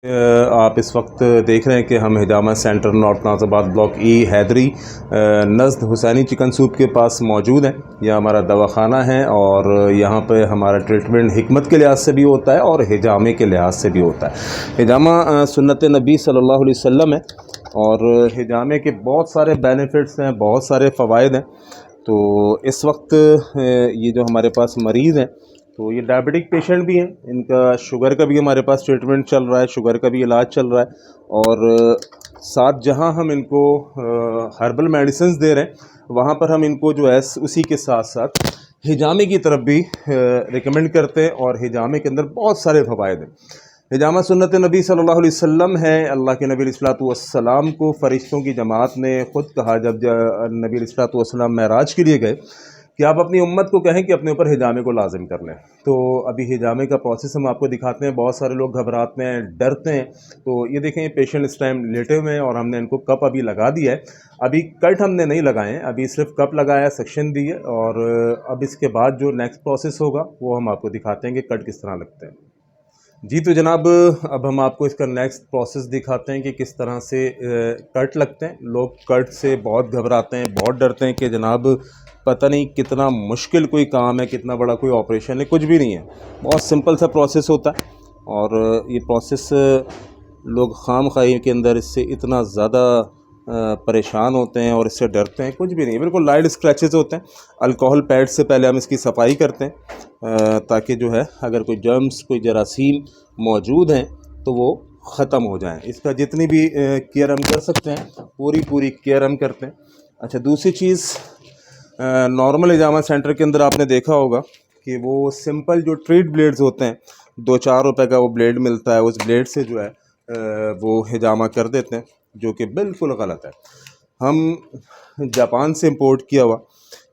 آپ اس وقت دیکھ رہے ہیں کہ ہم ہجامہ سینٹر نارتھ نازآباد بلاک ای حیدری نزد حسینی چکن سوپ کے پاس موجود ہیں۔ یہ ہمارا دواخانہ ہے اور یہاں پہ ہمارا ٹریٹمنٹ حکمت کے لحاظ سے بھی ہوتا ہے اور ہجامے کے لحاظ سے بھی ہوتا ہے۔ ہجامہ سنت نبی صلی اللہ علیہ وسلم ہے اور ہجامے کے بہت سارے بینیفٹس ہیں، بہت سارے فوائد ہیں۔ تو اس وقت یہ جو ہمارے پاس مریض ہیں تو یہ ڈائبٹک پیشنٹ بھی ہیں، ان کا شوگر کا بھی ہمارے پاس ٹریٹمنٹ چل رہا ہے، شوگر کا بھی علاج چل رہا ہے اور ساتھ جہاں ہم ان کو ہربل میڈیسنز دے رہے ہیں وہاں پر ہم ان کو جو ہے اسی کے ساتھ ساتھ ہجامے کی طرف بھی ریکمنڈ کرتے ہیں اور ہجامے کے اندر بہت سارے فوائد ہیں۔ ہجامہ سنت نبی صلی اللہ علیہ وسلم ہے۔ اللہ کے نبی علیہ الصلوۃ والسلام کو فرشتوں کی جماعت نے خود کہا جب نبی علیہ الصلوۃ والسلام معراج کے لیے گئے کہ آپ اپنی امت کو کہیں کہ اپنے اوپر ہجامے کو لازم کر لیں۔ تو ابھی ہجامے کا پروسیس ہم آپ کو دکھاتے ہیں۔ بہت سارے لوگ گھبراتے ہیں، ڈرتے ہیں۔ تو یہ دیکھیں، یہ پیشنٹ اس ٹائم لیٹے ہوئے ہیں اور ہم نے ان کو کپ ابھی لگا دیا ہے۔ ابھی کٹ ہم نے نہیں لگائے ہیں، ابھی صرف کپ لگایا ہے، سیکشن دی ہے اور اب اس کے بعد جو نیکسٹ پروسیس ہوگا وہ ہم آپ کو دکھاتے ہیں کہ کٹ کس طرح لگتے ہیں۔ جی تو جناب، اب ہم آپ کو اس کا نیکسٹ پروسیس دکھاتے ہیں کہ کس طرح سے کٹ لگتے ہیں۔ لوگ کٹ سے بہت گھبراتے ہیں، بہت ڈرتے ہیں کہ جناب پتہ نہیں کتنا مشکل کوئی کام ہے، کتنا بڑا کوئی آپریشن ہے، کچھ بھی نہیں ہے، بہت سمپل سا پروسیس ہوتا ہے اور یہ پروسیس لوگ خام خواہی کے اندر اس سے اتنا زیادہ پریشان ہوتے ہیں اور اس سے ڈرتے ہیں، کچھ بھی نہیں ہے، بالکل لائٹ اسکریچز ہوتے ہیں۔ الکوہل پیڈ سے پہلے ہم اس کی صفائی کرتے ہیں تاکہ جو ہے اگر کوئی جرمز، کوئی جراثیم موجود ہیں تو وہ ختم ہو جائیں۔ اس کا جتنی بھی کیئر ہم کر سکتے ہیں پوری کیئر ہم کرتے ہیں۔ اچھا، دوسری چیز، نارمل ہجامہ سینٹر کے اندر آپ نے دیکھا ہوگا کہ وہ سمپل جو ٹریٹ بلیڈز ہوتے ہیں، 2-4 روپے کا وہ بلیڈ ملتا ہے، اس بلیڈ سے جو ہے وہ ہجامہ کر دیتے ہیں، جو کہ بالکل غلط ہے۔ ہم جاپان سے امپورٹ کیا ہوا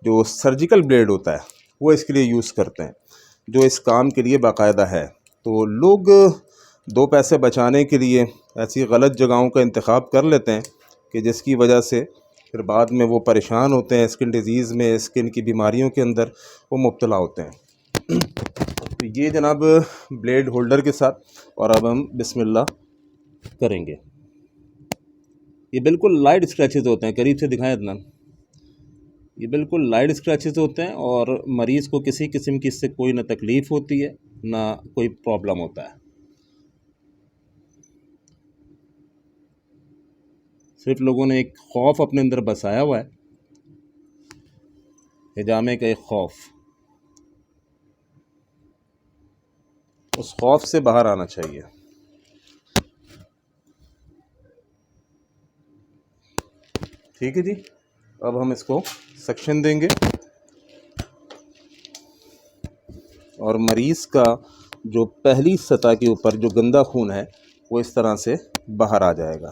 جو سرجیکل بلیڈ ہوتا ہے وہ اس کے لیے یوز کرتے ہیں، جو اس کام کے لیے باقاعدہ ہے۔ تو لوگ 2 پیسے بچانے کے لیے ایسی غلط جگہوں کا انتخاب کر لیتے ہیں کہ جس کی وجہ سے پھر بعد میں وہ پریشان ہوتے ہیں، اسکن ڈیزیز میں، اسکن کی بیماریوں کے اندر وہ مبتلا ہوتے ہیں۔ تو یہ جناب بلیڈ ہولڈر کے ساتھ، اور اب ہم بسم اللہ کریں گے۔ یہ بالکل لائٹ اسکریچز ہوتے ہیں، قریب سے دکھائیں اتنا، یہ بالکل لائٹ اسکریچز ہوتے ہیں اور مریض کو کسی قسم کی اس سے کوئی نہ تکلیف ہوتی ہے نہ کوئی پرابلم ہوتا ہے۔ صرف لوگوں نے ایک خوف اپنے اندر بسایا ہوا ہے، ہجامے کا ایک خوف، اس خوف سے باہر آنا چاہیے۔ ٹھیک ہے جی، اب ہم اس کو سیکشن دیں گے اور مریض کا جو پہلی سطح کے اوپر جو گندا خون ہے وہ اس طرح سے باہر آ جائے گا۔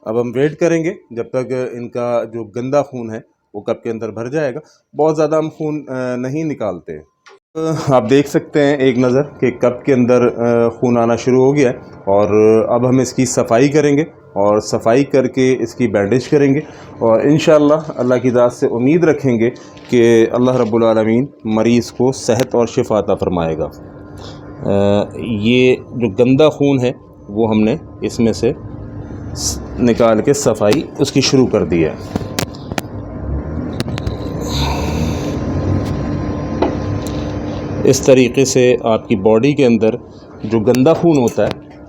اب ہم ویٹ کریں گے جب تک ان کا جو گندا خون ہے وہ کپ کے اندر بھر جائے گا۔ بہت زیادہ ہم خون نہیں نکالتے۔ آپ دیکھ سکتے ہیں ایک نظر کہ کپ کے اندر خون آنا شروع ہو گیا ہے اور اب ہم اس کی صفائی کریں گے اور صفائی کر کے اس کی بینڈیج کریں گے اور انشاءاللہ اللہ کی ذات سے امید رکھیں گے کہ اللہ رب العالمین مریض کو صحت اور شفا عطا فرمائے گا۔ یہ جو گندا خون ہے وہ ہم نے اس میں سے نکال کے صفائی اس کی شروع کر دی ہے۔ اس طریقے سے آپ کی باڈی کے اندر جو گندا خون ہوتا ہے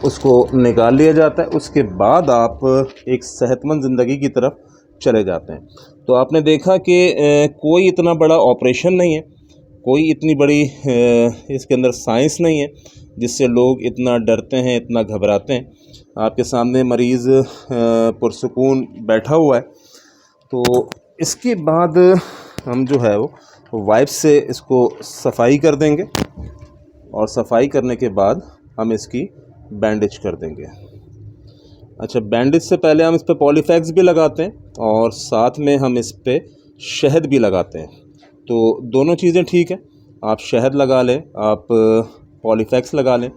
اس کو نکال لیا جاتا ہے، اس کے بعد آپ ایک صحت مند زندگی کی طرف چلے جاتے ہیں۔ تو آپ نے دیکھا کہ کوئی اتنا بڑا آپریشن نہیں ہے، کوئی اتنی بڑی اس کے اندر سائنس نہیں ہے جس سے لوگ اتنا ڈرتے ہیں، اتنا گھبراتے ہیں۔ آپ کے سامنے مریض پرسکون بیٹھا ہوا ہے۔ تو اس کے بعد ہم جو ہے وہ وائپ سے اس کو صفائی کر دیں گے اور صفائی کرنے کے بعد ہم اس کی بینڈیج کر دیں گے۔ اچھا، بینڈیج سے پہلے ہم اس پہ پولی فیکس بھی لگاتے ہیں اور ساتھ میں ہم اس پہ شہد بھی لگاتے ہیں۔ تو دونوں چیزیں ٹھیک ہیں، آپ شہد لگا لیں، آپ پولی فیکس لگا لیں۔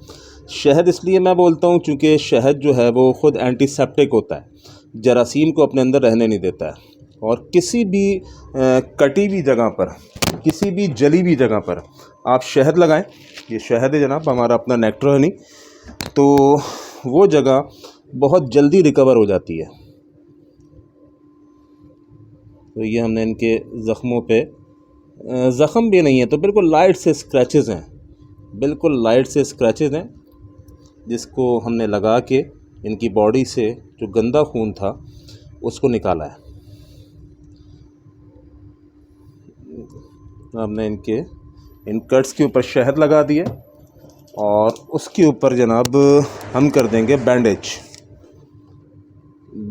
شہد اس لیے میں بولتا ہوں چونکہ شہد جو ہے وہ خود اینٹی سیپٹک ہوتا ہے، جراثیم کو اپنے اندر رہنے نہیں دیتا ہے اور کسی بھی کٹی ہوئی جگہ پر، کسی بھی جلی ہوئی جگہ پر آپ شہد لگائیں. یہ شہد ہے جناب، ہمارا اپنا نیکٹر ہنی، تو وہ جگہ بہت جلدی ریکور ہو جاتی ہے. تو یہ ہم نے ان کے زخموں پہ، زخم بھی نہیں ہے تو بالکل لائٹ سے اسکریچز ہیں، بالکل لائٹ سے اسکریچز ہیں، جس کو ہم نے لگا کے ان کی باڈی سے جو گندا خون تھا اس کو نکالا ہے. ہم نے ان کٹس کے اوپر شہد لگا دیا اور اس کے اوپر جناب ہم کر دیں گے بینڈیج.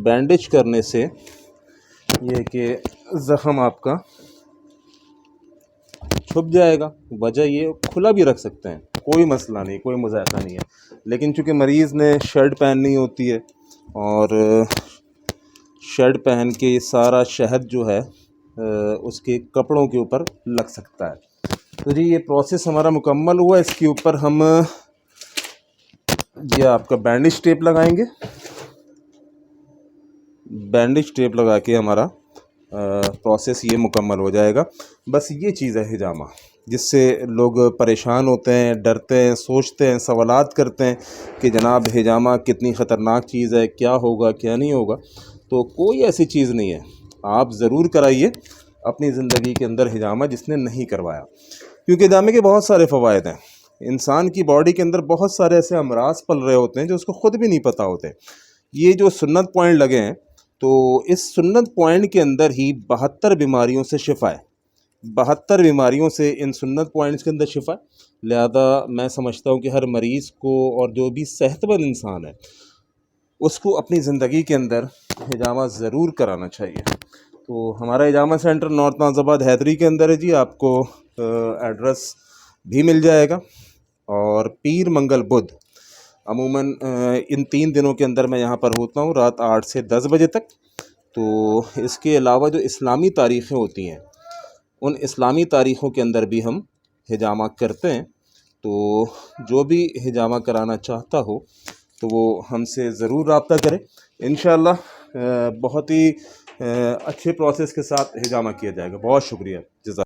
بینڈیج کرنے سے یہ کہ زخم آپ کا چھپ جائے گا. وجہ یہ کھلا بھی رکھ سکتے ہیں، کوئی مسئلہ نہیں، کوئی مذائقہ نہیں ہے، لیکن چونکہ مریض نے شرٹ پہننی ہوتی ہے اور شرٹ پہن کے یہ سارا شہد جو ہے اس کے کپڑوں کے اوپر لگ سکتا ہے. تو جی یہ پروسیس ہمارا مکمل ہوا. اس کے اوپر ہم یہ آپ کا بینڈیج ٹیپ لگائیں گے. بینڈیج ٹیپ لگا کے ہمارا پروسیس یہ مکمل ہو جائے گا. بس یہ چیز ہے ہجامہ، جس سے لوگ پریشان ہوتے ہیں، ڈرتے ہیں، سوچتے ہیں، سوالات کرتے ہیں کہ جناب ہجامہ کتنی خطرناک چیز ہے، کیا ہوگا کیا نہیں ہوگا. تو کوئی ایسی چیز نہیں ہے. آپ ضرور کرائیے اپنی زندگی کے اندر ہجامہ جس نے نہیں کروایا، کیونکہ ہجامے کے بہت سارے فوائد ہیں. انسان کی باڈی کے اندر بہت سارے ایسے امراض پل رہے ہوتے ہیں جو اس کو خود بھی نہیں پتہ ہوتے. یہ جو سنت پوائنٹ لگے ہیں، تو اس سنت پوائنٹ کے اندر ہی 72 بیماریوں سے شفا ہے. 72 بیماریوں سے ان سنت پوائنٹس کے اندر شفا ہے. لہذا میں سمجھتا ہوں کہ ہر مریض کو اور جو بھی صحت مند انسان ہے اس کو اپنی زندگی کے اندر ہجامہ ضرور کرانا چاہیے. تو ہمارا ہجامہ سینٹر نارتھ ناز آباد حیدری کے اندر ہے جی. آپ کو ایڈریس بھی مل جائے گا. اور پیر منگل بدھ عموماً ان 3 دنوں کے اندر میں یہاں پر ہوتا ہوں، رات 8 سے 10 بجے تک. تو اس کے علاوہ جو اسلامی تاریخیں ہوتی ہیں ان اسلامی تاریخوں کے اندر بھی ہم ہجامہ کرتے ہیں. تو جو بھی ہجامہ کرانا چاہتا ہو تو وہ ہم سے ضرور رابطہ کرے. انشاءاللہ بہت ہی اچھے پروسیس کے ساتھ ہجامہ کیا جائے گا. بہت شکریہ، جزاک